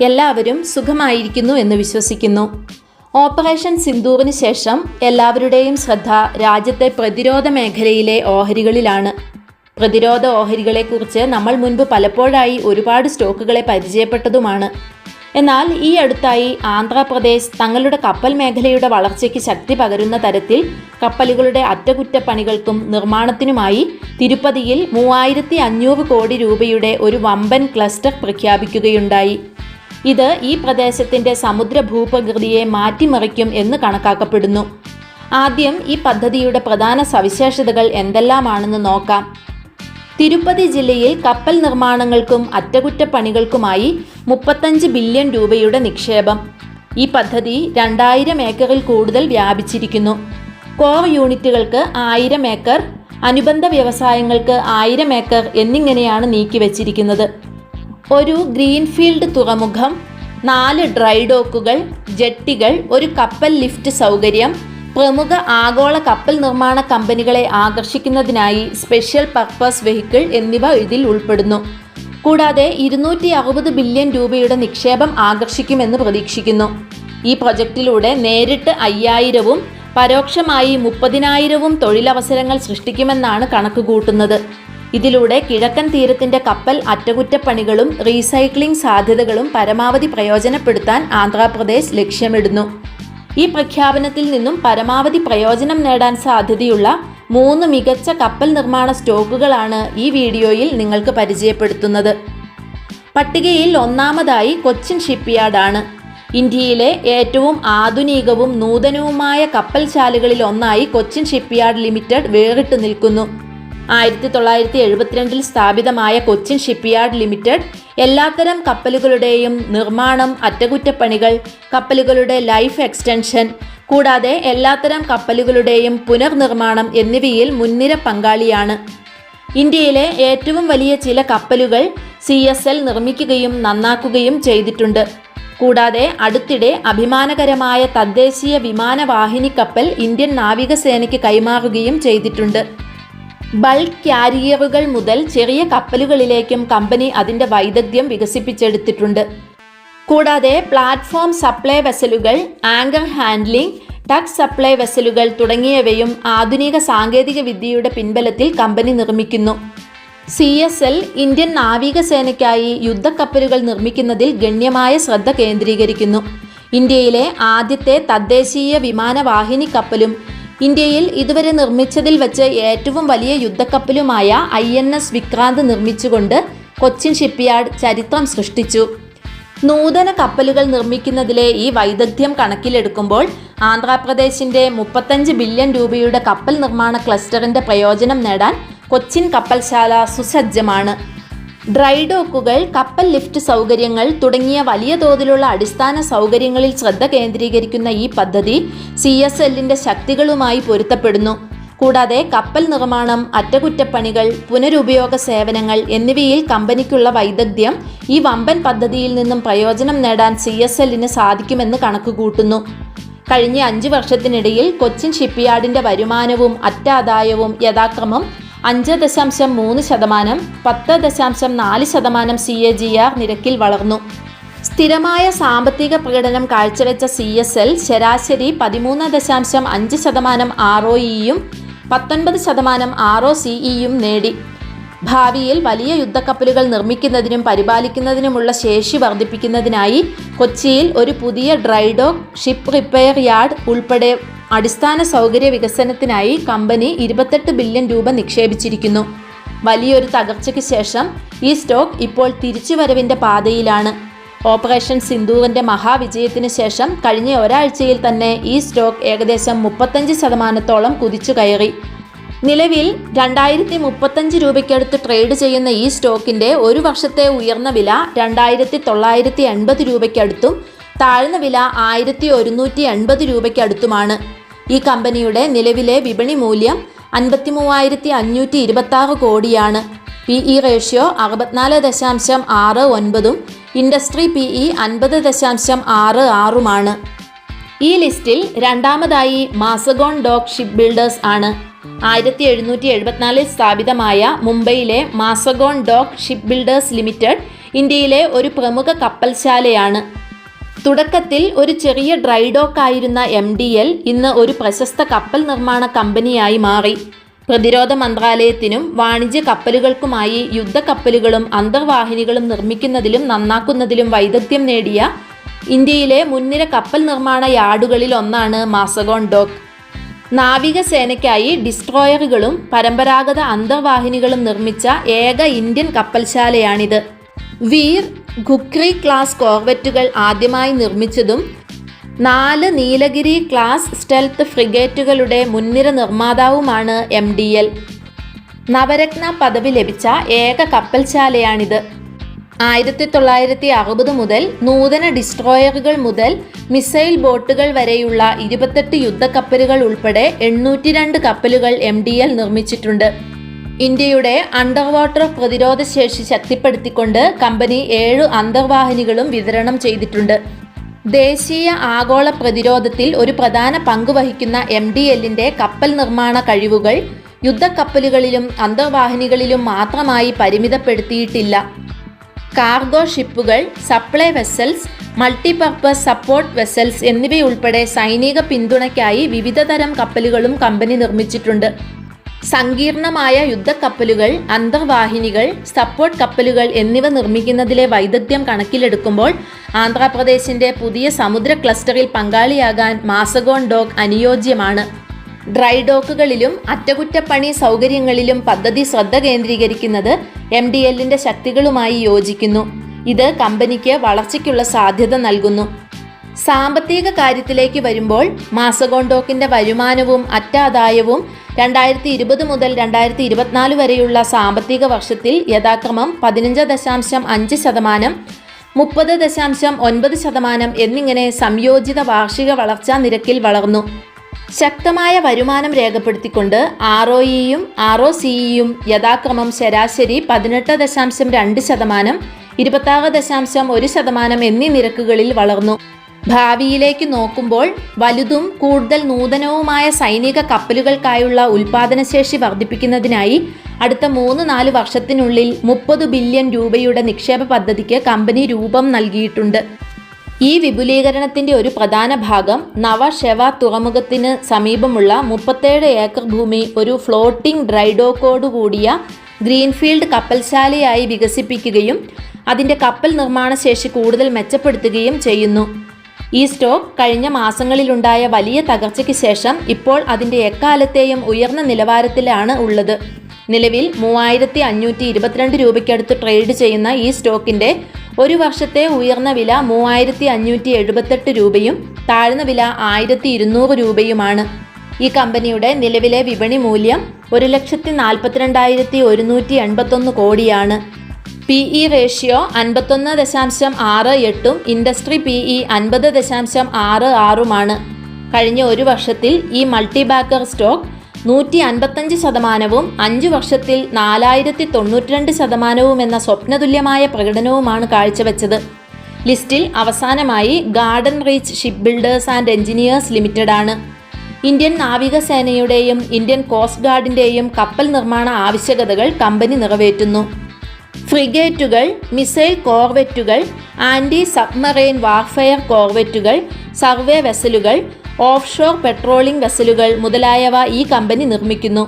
എല്ലാവരും സുഖമായിരിക്കുന്നു എന്ന് വിശ്വസിക്കുന്നു. ഓപ്പറേഷൻ സിന്ദൂറിന് ശേഷം എല്ലാവരുടെയും ശ്രദ്ധ രാജ്യത്തെ പ്രതിരോധ മേഖലയിലെ ഓഹരികളിലാണ്. പ്രതിരോധ ഓഹരികളെക്കുറിച്ച് നമ്മൾ മുൻപ് പലപ്പോഴായി ഒരുപാട് സ്റ്റോക്കുകളെ പരിചയപ്പെട്ടതുമാണ്. എന്നാൽ ഈ അടുത്തായി ആന്ധ്രാപ്രദേശ് തങ്ങളുടെ കപ്പൽ മേഖലയുടെ വളർച്ചയ്ക്ക് ശക്തി പകരുന്ന തരത്തിൽ കപ്പലുകളുടെ അറ്റകുറ്റപ്പണികൾക്കും നിർമ്മാണത്തിനുമായി തിരുപ്പതിയിൽ 3500 കോടി രൂപയുടെ ഒരു വമ്പൻ ക്ലസ്റ്റർ പ്രഖ്യാപിക്കുകയുണ്ടായി. ഇത് ഈ പ്രദേശത്തിൻ്റെ സമുദ്ര ഭൂപ്രകൃതിയെ മാറ്റിമറിക്കും എന്ന് കണക്കാക്കപ്പെടുന്നു. ആദ്യം ഈ പദ്ധതിയുടെ പ്രധാന സവിശേഷതകൾ എന്തെല്ലാമാണെന്ന് നോക്കാം. തിരുപ്പതി ജില്ലയിൽ കപ്പൽ നിർമ്മാണങ്ങൾക്കും അറ്റകുറ്റപ്പണികൾക്കുമായി 35 ബില്യൺ രൂപയുടെ നിക്ഷേപം. ഈ പദ്ധതി 2000 ഏക്കറിൽ കൂടുതൽ വ്യാപിച്ചിരിക്കുന്നു. കോർ യൂണിറ്റുകൾക്ക് 1000 ഏക്കർ, അനുബന്ധ വ്യവസായങ്ങൾക്ക് 1000 ഏക്കർ എന്നിങ്ങനെയാണ് നീക്കിവച്ചിരിക്കുന്നത്. ഒരു ഗ്രീൻഫീൽഡ് തുറമുഖം, 4 ഡ്രൈഡോക്കുകൾ, ജെട്ടികൾ, ഒരു കപ്പൽ ലിഫ്റ്റ് സൗകര്യം, പ്രമുഖ ആഗോള കപ്പൽ നിർമ്മാണ കമ്പനികളെ ആകർഷിക്കുന്നതിനായി സ്പെഷ്യൽ പർപ്പസ് വെഹിക്കിൾ എന്നിവ ഇതിൽ ഉൾപ്പെടുന്നു. കൂടാതെ 260 ബില്യൺ രൂപയുടെ നിക്ഷേപം ആകർഷിക്കുമെന്ന് പ്രതീക്ഷിക്കുന്നു. ഈ പ്രൊജക്റ്റിലൂടെ നേരിട്ട് 5000-ഉം പരോക്ഷമായി 30,000-ഉം തൊഴിലവസരങ്ങൾ സൃഷ്ടിക്കുമെന്നാണ് കണക്കുകൂട്ടുന്നത്. ഇതിലൂടെ കിഴക്കൻ തീരത്തിൻ്റെ കപ്പൽ അറ്റകുറ്റപ്പണികളും റീസൈക്ലിംഗ് സാധ്യതകളും പരമാവധി പ്രയോജനപ്പെടുത്താൻ ആന്ധ്രാപ്രദേശ് ലക്ഷ്യമിടുന്നു. ഈ പ്രഖ്യാപനത്തിൽ നിന്നും പരമാവധി പ്രയോജനം നേടാൻ സാധ്യതയുള്ള 3 മികച്ച കപ്പൽ നിർമ്മാണ സ്റ്റോക്കുകളാണ് ഈ വീഡിയോയിൽ നിങ്ങൾക്ക് പരിചയപ്പെടുത്തുന്നത്. പട്ടികയിൽ ഒന്നാമതായി കൊച്ചിൻ ഷിപ്പ്യാർഡാണ്. ഇന്ത്യയിലെ ഏറ്റവും ആധുനികവും നൂതനവുമായ കപ്പൽശാലകളിൽ ഒന്നായി കൊച്ചിൻ ഷിപ്പ്യാർഡ് ലിമിറ്റഡ് വേറിട്ട് നിൽക്കുന്നു. 1972 സ്ഥാപിതമായ കൊച്ചിൻ ഷിപ്പ്യാർഡ് ലിമിറ്റഡ് എല്ലാത്തരം കപ്പലുകളുടെയും നിർമ്മാണം, അറ്റകുറ്റപ്പണികൾ, കപ്പലുകളുടെ ലൈഫ് എക്സ്റ്റൻഷൻ, കൂടാതെ എല്ലാത്തരം കപ്പലുകളുടെയും പുനർനിർമ്മാണം എന്നിവയിൽ മുൻനിര പങ്കാളിയാണ്. ഇന്ത്യയിലെ ഏറ്റവും വലിയ ചില കപ്പലുകൾ CSL നിർമ്മിക്കുകയും നന്നാക്കുകയും ചെയ്തിട്ടുണ്ട്. കൂടാതെ അടുത്തിടെ അഭിമാനകരമായ തദ്ദേശീയ വിമാനവാഹിനി കപ്പൽ ഇന്ത്യൻ നാവികസേനയ്ക്ക് കൈമാറുകയും ചെയ്തിട്ടുണ്ട്. ബൾക്ക് ക്യാരിയറുകൾ മുതൽ ചെറിയ കപ്പലുകളിലേക്കും കമ്പനി അതിൻ്റെ വൈദഗ്ധ്യം വികസിപ്പിച്ചെടുത്തിട്ടുണ്ട്. കൂടാതെ പ്ലാറ്റ്ഫോം സപ്ലൈ വെസലുകൾ, ആങ്കർ ഹാൻഡ്ലിംഗ്, ടഗ് സപ്ലൈ വെസലുകൾ തുടങ്ങിയവയും ആധുനിക സാങ്കേതിക വിദ്യയുടെ പിൻബലത്തിൽ കമ്പനി നിർമ്മിക്കുന്നു. CSL ഇന്ത്യൻ നാവികസേനയ്ക്കായി യുദ്ധക്കപ്പലുകൾ നിർമ്മിക്കുന്നതിൽ ഗണ്യമായ ശ്രദ്ധ കേന്ദ്രീകരിക്കുന്നു. ഇന്ത്യയിലെ ആദ്യത്തെ തദ്ദേശീയ വിമാനവാഹിനി കപ്പലും ഇന്ത്യയിൽ ഇതുവരെ നിർമ്മിച്ചതിൽ വെച്ച് ഏറ്റവും വലിയ യുദ്ധക്കപ്പലുമായ INS വിക്രാന്ത് നിർമ്മിച്ചുകൊണ്ട് കൊച്ചിൻ ഷിപ്പ്യാർഡ് ചരിത്രം സൃഷ്ടിച്ചു. നൂതന കപ്പലുകൾ നിർമ്മിക്കുന്നതിലെ ഈ വൈദഗ്ധ്യം കണക്കിലെടുക്കുമ്പോൾ ആന്ധ്രാപ്രദേശിൻ്റെ 35 ബില്യൺ രൂപയുടെ കപ്പൽ നിർമ്മാണ ക്ലസ്റ്ററിൻ്റെ പ്രയോജനം നേടാൻ കൊച്ചിൻ കപ്പൽശാല സുസജ്ജമാണ്. ഡ്രൈഡോക്കുകൾ, കപ്പൽ ലിഫ്റ്റ് സൗകര്യങ്ങൾ തുടങ്ങിയ വലിയ തോതിലുള്ള അടിസ്ഥാന സൗകര്യങ്ങളിൽ ശ്രദ്ധ കേന്ദ്രീകരിക്കുന്ന ഈ പദ്ധതി CSLൻ്റെ ശക്തികളുമായി പൊരുത്തപ്പെടുന്നു. കൂടാതെ കപ്പൽ നിർമ്മാണം, അറ്റകുറ്റപ്പണികൾ, പുനരുപയോഗ സേവനങ്ങൾ എന്നിവയിൽ കമ്പനിക്കുള്ള വൈദഗ്ധ്യം ഈ വമ്പൻ പദ്ധതിയിൽ നിന്നും പ്രയോജനം നേടാൻ CSLന് സാധിക്കുമെന്ന് കണക്കുകൂട്ടുന്നു. കഴിഞ്ഞ 5 വർഷത്തിനിടയിൽ കൊച്ചിൻ ഷിപ്പ്യാർഡിൻ്റെ വരുമാനവും അറ്റാദായവും യഥാക്രമം 5.3%, 10.4% CAGR നിരക്കിൽ വളർന്നു. സ്ഥിരമായ സാമ്പത്തിക പ്രകടനം കാഴ്ചവെച്ച CSL ശരാശരി 13.5% ROEയും 19% ROCEയും നേടി. ഭാവിയിൽ വലിയ യുദ്ധക്കപ്പലുകൾ നിർമ്മിക്കുന്നതിനും പരിപാലിക്കുന്നതിനുമുള്ള ശേഷി വർദ്ധിപ്പിക്കുന്നതിനായി കൊച്ചിയിൽ ഒരു പുതിയ ഡ്രൈഡോക്ക്, ഷിപ്പ് റിപ്പയർ യാർഡ് ഉൾപ്പെടെ അടിസ്ഥാന സൗകര്യ വികസനത്തിനായി കമ്പനി 28 ബില്യൺ രൂപ നിക്ഷേപിച്ചിരിക്കുന്നു. വലിയൊരു തകർച്ചയ്ക്ക് ശേഷം ഈ സ്റ്റോക്ക് ഇപ്പോൾ തിരിച്ചുവരവിൻ്റെ പാതയിലാണ്. ഓപ്പറേഷൻ സിന്ദൂറിൻ്റെ മഹാവിജയത്തിന് ശേഷം കഴിഞ്ഞ ഒരാഴ്ചയിൽ തന്നെ ഈ സ്റ്റോക്ക് ഏകദേശം 35%-ഓളം കുതിച്ചു കയറി. നിലവിൽ 2035 രൂപയ്ക്കടുത്ത് ട്രേഡ് ചെയ്യുന്ന ഈ സ്റ്റോക്കിൻ്റെ ഒരു വർഷത്തെ ഉയർന്ന വില 2980 രൂപയ്ക്കടുത്തും താഴ്ന്ന വില 1180 രൂപയ്ക്കടുത്തുമാണ്. ഈ കമ്പനിയുടെ നിലവിലെ വിപണി മൂല്യം 53,526 കോടിയാണ്. PE റേഷ്യോ 64.69-ഉം ഇൻഡസ്ട്രി PE 50.66-ഉമാണ്. ഈ ലിസ്റ്റിൽ രണ്ടാമതായി മാസഗോൺ ഡോക്ക് ഷിപ്പ് ബിൽഡേഴ്സ് ആണ്. 1774 സ്ഥാപിതമായ മുംബൈയിലെ Mazagon dock ship builders limited ഇന്ത്യയിലെ ഒരു പ്രമുഖ കപ്പൽശാലയാണ്. തുടക്കത്തിൽ ഒരു ചെറിയ ഡ്രൈ ഡോക്ക് ആയിരുന്ന MDL ഇന്ന് ഒരു പ്രശസ്ത കപ്പൽ നിർമ്മാണ കമ്പനിയായി മാറി. പ്രതിരോധ മന്ത്രാലയത്തിനും വാണിജ്യ കപ്പലുകൾക്കുമായി യുദ്ധക്കപ്പലുകളും അന്തർവാഹിനികളും നിർമ്മിക്കുന്നതിലും നന്നാക്കുന്നതിലും വൈദഗ്ധ്യം നേടിയ ഇന്ത്യയിലെ മുൻനിര കപ്പൽ നിർമ്മാണ യാർഡുകളിൽ ഒന്നാണ് മാസഗോൺ ഡോക്ക്. നാവികസേനയ്ക്കായി ഡിസ്ട്രോയറുകളും പരമ്പരാഗത അന്തർവാഹിനികളും നിർമ്മിച്ച ഏക ഇന്ത്യൻ കപ്പൽശാലയാണിത്. വീർ, ഖുക്രി ക്ലാസ് കോർവെറ്റുകൾ ആദ്യമായി നിർമ്മിച്ചതും 4 നീലഗിരി ക്ലാസ് സ്റ്റെൽത്ത് ഫ്രിഗേറ്റുകളുടെ മുൻനിര നിർമ്മാതാവുമാണ് MDL. നവരത്ന പദവി ലഭിച്ച ഏക കപ്പൽശാലയാണിത്. 1960 മുതൽ നൂതന ഡിസ്ട്രോയറുകൾ മുതൽ മിസൈൽ ബോട്ടുകൾ വരെയുള്ള 28 യുദ്ധക്കപ്പലുകൾ ഉൾപ്പെടെ 802 കപ്പലുകൾ MDL നിർമ്മിച്ചിട്ടുണ്ട്. ഇന്ത്യയുടെ അണ്ടർ വാട്ടർ പ്രതിരോധ ശേഷി ശക്തിപ്പെടുത്തിക്കൊണ്ട് കമ്പനി 7 അന്തർവാഹിനികളും വിതരണം ചെയ്തിട്ടുണ്ട്. ദേശീയ ആഗോള പ്രതിരോധത്തിൽ ഒരു പ്രധാന പങ്ക് വഹിക്കുന്ന MDLന്റെ കപ്പൽ നിർമ്മാണ കഴിവുകൾ യുദ്ധക്കപ്പലുകളിലും അന്തർവാഹിനികളിലും മാത്രമായി പരിമിതപ്പെടുത്തിയിട്ടില്ല. കാർഗോ ഷിപ്പുകൾ, supply vessels, multipurpose support vessels എന്നിവയുൾപ്പെടെ സൈനിക പിന്തുണയ്ക്കായി വിവിധതരം കപ്പലുകളും കമ്പനി നിർമ്മിച്ചിട്ടുണ്ട്. സങ്കീർണമായ യുദ്ധക്കപ്പലുകൾ, അന്തർവാഹിനികൾ, സപ്പോർട്ട് കപ്പലുകൾ എന്നിവ നിർമ്മിക്കുന്നതിലെ വൈദഗ്ധ്യം കണക്കിലെടുക്കുമ്പോൾ ആന്ധ്രാപ്രദേശിന്റെ പുതിയ സമുദ്ര ക്ലസ്റ്ററിൽ പങ്കാളിയാകാൻ മാസഗോൺ ഡോക്ക് അനുയോജ്യമാണ്. ഡ്രൈ ഡോക്കുകളിലും അറ്റകുറ്റപ്പണി സൗകര്യങ്ങളിലും പദ്ധതി ശ്രദ്ധ കേന്ദ്രീകരിക്കുന്നത് MDLന്റെ ശക്തികളുമായി യോജിക്കുന്നു. ഇത് കമ്പനിക്ക് വളർച്ചയ്ക്കുള്ള സാധ്യത നൽകുന്നു. സാമ്പത്തിക കാര്യത്തിലേക്ക് വരുമ്പോൾ മാസഗോൺ ഡോക്കിന്റെ വരുമാനവും അറ്റാദായവും 2020 മുതൽ 2024 വരെയുള്ള സാമ്പത്തിക വർഷത്തിൽ യഥാക്രമം 15.5%, 30.9% എന്നിങ്ങനെ സംയോജിത വാർഷിക വളർച്ചാ നിരക്കിൽ വളർന്നു. ശക്തമായ വരുമാനം രേഖപ്പെടുത്തിക്കൊണ്ട് ROEയും ROCEയും യഥാക്രമം ശരാശരി 18.2%, 26.1% എന്നീ നിരക്കുകളിൽ വളർന്നു. ഭാവിയിലേക്ക് നോക്കുമ്പോൾ വലുതും കൂടുതൽ നൂതനവുമായ സൈനിക കപ്പലുകൾക്കായുള്ള ഉൽപാദനശേഷി വർദ്ധിപ്പിക്കുന്നതിനായി അടുത്ത 3-4 വർഷത്തിനുള്ളിൽ 30 ബില്യൺ രൂപയുടെ നിക്ഷേപ പദ്ധതിക്ക് കമ്പനി രൂപം നൽകിയിട്ടുണ്ട്. ഈ വിപുലീകരണത്തിന്റെ ഒരു പ്രധാന ഭാഗം നവ ഷെവ തുറമുഖത്തിന് സമീപമുള്ള 37 ഏക്കർ ഭൂമി ഒരു ഫ്ലോട്ടിംഗ് ഡ്രൈഡോക്കോടുകൂടിയ ഗ്രീൻഫീൽഡ് കപ്പൽശാലയായി വികസിപ്പിക്കുകയും അതിന്റെ കപ്പൽ നിർമ്മാണ ശേഷി കൂടുതൽ മെച്ചപ്പെടുത്തുകയും ചെയ്യുന്നു. ഈ സ്റ്റോക്ക് കഴിഞ്ഞ മാസങ്ങളിലുണ്ടായ വലിയ തകർച്ചയ്ക്ക് ശേഷം ഇപ്പോൾ അതിന്റെ എക്കാലത്തെയും ഉയർന്ന നിലവാരത്തിലാണ് ഉള്ളത്. നിലവിൽ 3522 രൂപയ്ക്കടുത്ത് ട്രേഡ് ചെയ്യുന്ന ഈ സ്റ്റോക്കിന്റെ ഒരു വർഷത്തെ ഉയർന്ന വില 3578 രൂപയും താഴ്ന്ന വില 1200 രൂപയുമാണ്. ഈ കമ്പനിയുടെ നിലവിലെ വിപണി മൂല്യം 1,42,181 കോടിയാണ്. PE റേഷ്യോ 51.68 ഇൻഡസ്ട്രി PE 50.66 കഴിഞ്ഞ ഒരു വർഷത്തിൽ ഈ മൾട്ടിബാക്കർ സ്റ്റോക്ക് 155%, 5 വർഷത്തിൽ 4092% എന്ന സ്വപ്നതുല്യമായ പ്രകടനവുമാണ് കാഴ്ചവെച്ചത്. ലിസ്റ്റിൽ അവസാനമായി Garden Reach Shipbuilders and Engineers Limited ആണ്. ഇന്ത്യൻ നാവികസേനയുടെയും ഇന്ത്യൻ കോസ്റ്റ് ഗാർഡിന്റെയും കപ്പൽ നിർമ്മാണ ആവശ്യകതകൾ കമ്പനി നിറവേറ്റുന്നു. ഫ്രിഗേറ്റുകൾ, മിസൈൽ കോർവെറ്റുകൾ, ആന്റി സബ്മറൈൻ വാർഫെയർ കോർവെറ്റുകൾ, സർവേ വെസലുകൾ, ഓഫ്ഷോർ പെട്രോളിംഗ് വെസലുകൾ മുതലായവ ഈ കമ്പനി നിർമ്മിക്കുന്നു.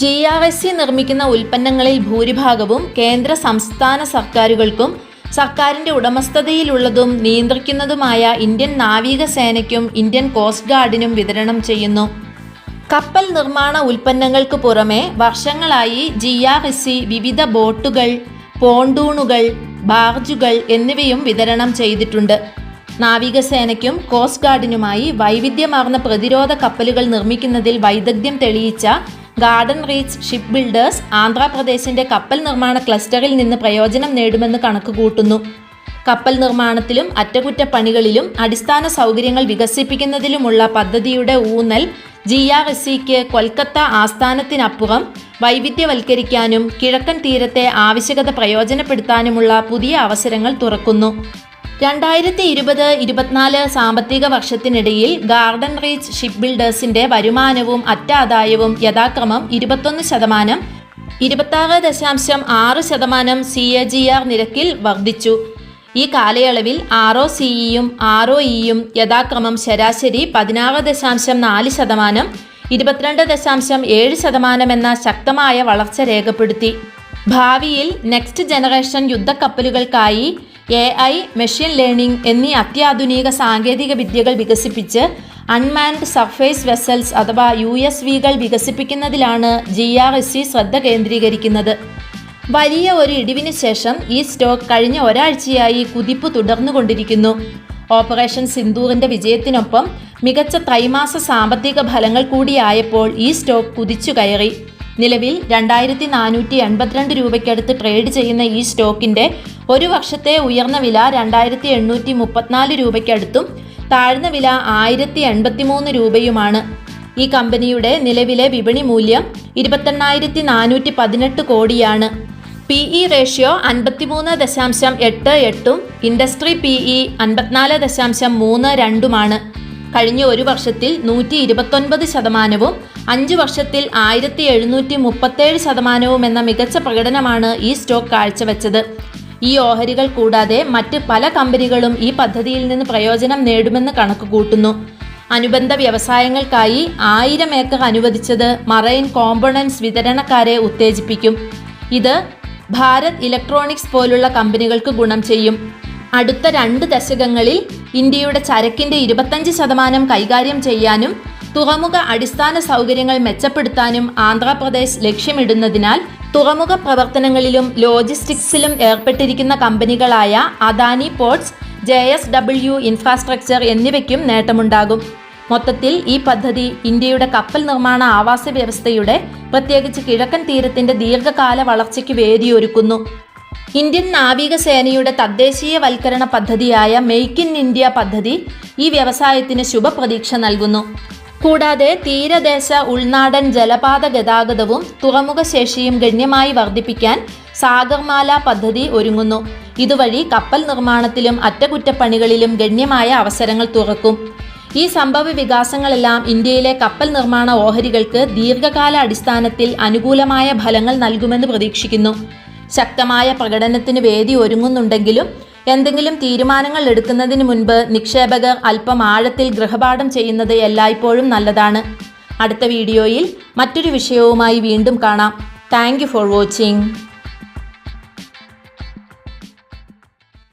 GRSC നിർമ്മിക്കുന്ന ഉൽപ്പന്നങ്ങളിൽ ഭൂരിഭാഗവും കേന്ദ്ര സംസ്ഥാന സർക്കാരുകൾക്കും സർക്കാരിൻ്റെ ഉടമസ്ഥതയിലുള്ളതും നിയന്ത്രിക്കുന്നതുമായ ഇന്ത്യൻ നാവികസേനയ്ക്കും ഇന്ത്യൻ കോസ്റ്റ് ഗാർഡിനും വിതരണം ചെയ്യുന്നു. കപ്പൽ നിർമ്മാണ ഉൽപ്പന്നങ്ങൾക്ക് പുറമെ വർഷങ്ങളായി GRSC വിവിധ ബോട്ടുകൾ, പോണ്ടൂണുകൾ, ബാർജുകൾ എന്നിവയും വിതരണം ചെയ്തിട്ടുണ്ട്. നാവികസേനയ്ക്കും കോസ്റ്റ് ഗാർഡിനുമായി വൈവിധ്യമാർന്ന പ്രതിരോധ കപ്പലുകൾ നിർമ്മിക്കുന്നതിൽ വൈദഗ്ധ്യം തെളിയിച്ച ഗാർഡൻ റീച്ച് ഷിപ്പ് ബിൽഡേഴ്സ് ആന്ധ്രാപ്രദേശിന്റെ കപ്പൽ നിർമ്മാണ ക്ലസ്റ്ററിൽ നിന്ന് പ്രയോജനം നേടുമെന്ന് കണക്കുകൂട്ടുന്നു. കപ്പൽ നിർമ്മാണത്തിലും അറ്റകുറ്റപ്പണികളിലും അടിസ്ഥാന സൗകര്യങ്ങൾ വികസിപ്പിക്കുന്നതിലുമുള്ള പദ്ധതിയുടെ ഊന്നൽ GRSCക്ക് കൊൽക്കത്ത ആസ്ഥാനത്തിനപ്പുറം വൈവിധ്യവൽക്കരിക്കാനും കിഴക്കൻ തീരത്തെ ആവശ്യകത പ്രയോജനപ്പെടുത്താനുമുള്ള പുതിയ അവസരങ്ങൾ തുറക്കുന്നു. 2020-24 സാമ്പത്തിക വർഷത്തിനിടയിൽ ഗാർഡൻ റീച്ച് ഷിപ്പ് ബിൽഡേഴ്സിന്റെ വരുമാനവും അറ്റാദായവും യഥാക്രമം 21%, 26.6% CAGR നിരക്കിൽ വർദ്ധിച്ചു. ഈ കാലയളവിൽ ROCEയും ROEയും യഥാക്രമം ശരാശരി 16.4%, 22.7% എന്ന ശക്തമായ വളർച്ച രേഖപ്പെടുത്തി. ഭാവിയിൽ നെക്സ്റ്റ് ജനറേഷൻ യുദ്ധക്കപ്പലുകൾക്കായി AI, മെഷീൻ ലേണിംഗ് എന്നീ അത്യാധുനിക സാങ്കേതിക വിദ്യകൾ വികസിപ്പിച്ച് അൺമാൻഡ് സർഫേസ് വെസൽസ് അഥവാ USVകൾ വികസിപ്പിക്കുന്നതിലാണ് GRSC ശ്രദ്ധ കേന്ദ്രീകരിക്കുന്നത്. വലിയ ഒരു ഇടിവിന് ശേഷം ഈ സ്റ്റോക്ക് കഴിഞ്ഞ ഒരാഴ്ചയായി കുതിപ്പ് തുടർന്നുകൊണ്ടിരിക്കുന്നു. ഓപ്പറേഷൻ സിന്ദൂറിന്റെ വിജയത്തിനൊപ്പം മികച്ച ത്രൈമാസ സാമ്പത്തിക ഫലങ്ങൾ കൂടിയായപ്പോൾ ഈ സ്റ്റോക്ക് കുതിച്ചു കയറി. നിലവിൽ 2482 രൂപയ്ക്കടുത്ത് ട്രേഡ് ചെയ്യുന്ന ഈ സ്റ്റോക്കിന്റെ ഒരു വർഷത്തെ ഉയർന്ന വില 2834 രൂപയ്ക്കടുത്തും താഴ്ന്ന വില 1083 രൂപയുമാണ്. ഈ കമ്പനിയുടെ നിലവിലെ വിപണി മൂല്യം 28,418 കോടിയാണ്. PE റേഷ്യോ 53.88ഉം ഇൻഡസ്ട്രി PE 54.32മാണ്. കഴിഞ്ഞ ഒരു വർഷത്തിൽ 129%, 5 വർഷത്തിൽ 1737% എന്ന മികച്ച പ്രകടനമാണ് ഈ സ്റ്റോക്ക് കാഴ്ചവെച്ചത്. ഈ ഓഹരികൾ കൂടാതെ മറ്റ് പല കമ്പനികളും ഈ പദ്ധതിയിൽ നിന്ന് പ്രയോജനം നേടുമെന്ന് കണക്കുകൂട്ടുന്നു. അനുബന്ധ വ്യവസായങ്ങൾക്കായി 1000 ഏക്കർ അനുവദിച്ചത് മറൈൻ കോമ്പണൻസ് വിതരണക്കാരെ ഉത്തേജിപ്പിക്കും. ഇത് ഭാരത് ഇലക്ട്രോണിക്സ് പോലുള്ള കമ്പനികൾക്ക് ഗുണം ചെയ്യും. അടുത്ത 2 ദശകങ്ങളിൽ ഇന്ത്യയുടെ ചരക്കിന്റെ 25% കൈകാര്യം ചെയ്യാനും തുറമുഖ അടിസ്ഥാന സൗകര്യങ്ങൾ മെച്ചപ്പെടുത്താനും ആന്ധ്രാപ്രദേശ് ലക്ഷ്യമിടുന്നതിനാൽ തുറമുഖ പ്രവർത്തനങ്ങളിലും ലോജിസ്റ്റിക്സിലും ഏർപ്പെട്ടിരിക്കുന്ന കമ്പനികളായ അദാനി പോർട്സ്, JSW ഇൻഫ്രാസ്ട്രക്ചർ എന്നിവയ്ക്കും നേട്ടമുണ്ടാകും. മൊത്തത്തിൽ ഈ പദ്ധതി ഇന്ത്യയുടെ കപ്പൽ നിർമ്മാണ ആവാസ വ്യവസ്ഥയുടെ പ്രത്യേകിച്ച് കിഴക്കൻ തീരത്തിന്റെ ദീർഘകാല വളർച്ചയ്ക്ക് വേദിയൊരുക്കുന്നു. ഇന്ത്യൻ നാവികസേനയുടെ തദ്ദേശീയവൽക്കരണ പദ്ധതിയായ മെയ്ക്ക് ഇൻ ഇന്ത്യ പദ്ധതി ഈ വ്യവസായത്തിന് ശുഭപ്രതീക്ഷ നൽകുന്നു. കൂടാതെ തീരദേശ ഉൾനാടൻ ജലപാത ഗതാഗതവും തുറമുഖ ശേഷിയും ഗണ്യമായി വർദ്ധിപ്പിക്കാൻ സാഗർമാല പദ്ധതി ഒരുങ്ങുന്നു. ഇതുവഴി കപ്പൽ നിർമ്മാണത്തിലും അറ്റകുറ്റപ്പണികളിലും ഗണ്യമായ അവസരങ്ങൾ തുറക്കും. ഈ സംഭവ വികാസങ്ങളെല്ലാം ഇന്ത്യയിലെ കപ്പൽ നിർമ്മാണ ഓഹരികൾക്ക് ദീർഘകാല അടിസ്ഥാനത്തിൽ അനുകൂലമായ ഫലങ്ങൾ നൽകുമെന്ന് പ്രതീക്ഷിക്കുന്നു. ശക്തമായ പ്രകടനത്തിന് വേദി ഒരുങ്ങുന്നുണ്ടെങ്കിലും എന്തെങ്കിലും തീരുമാനങ്ങൾ എടുക്കുന്നതിന് മുൻപ് നിക്ഷേപകർ അല്പം ആഴത്തിൽ ഗൃഹപാഠം ചെയ്യുന്നത് എല്ലായ്പ്പോഴും നല്ലതാണ്. അടുത്ത വീഡിയോയിൽ മറ്റൊരു വിഷയവുമായി വീണ്ടും കാണാം. Thank you for watching.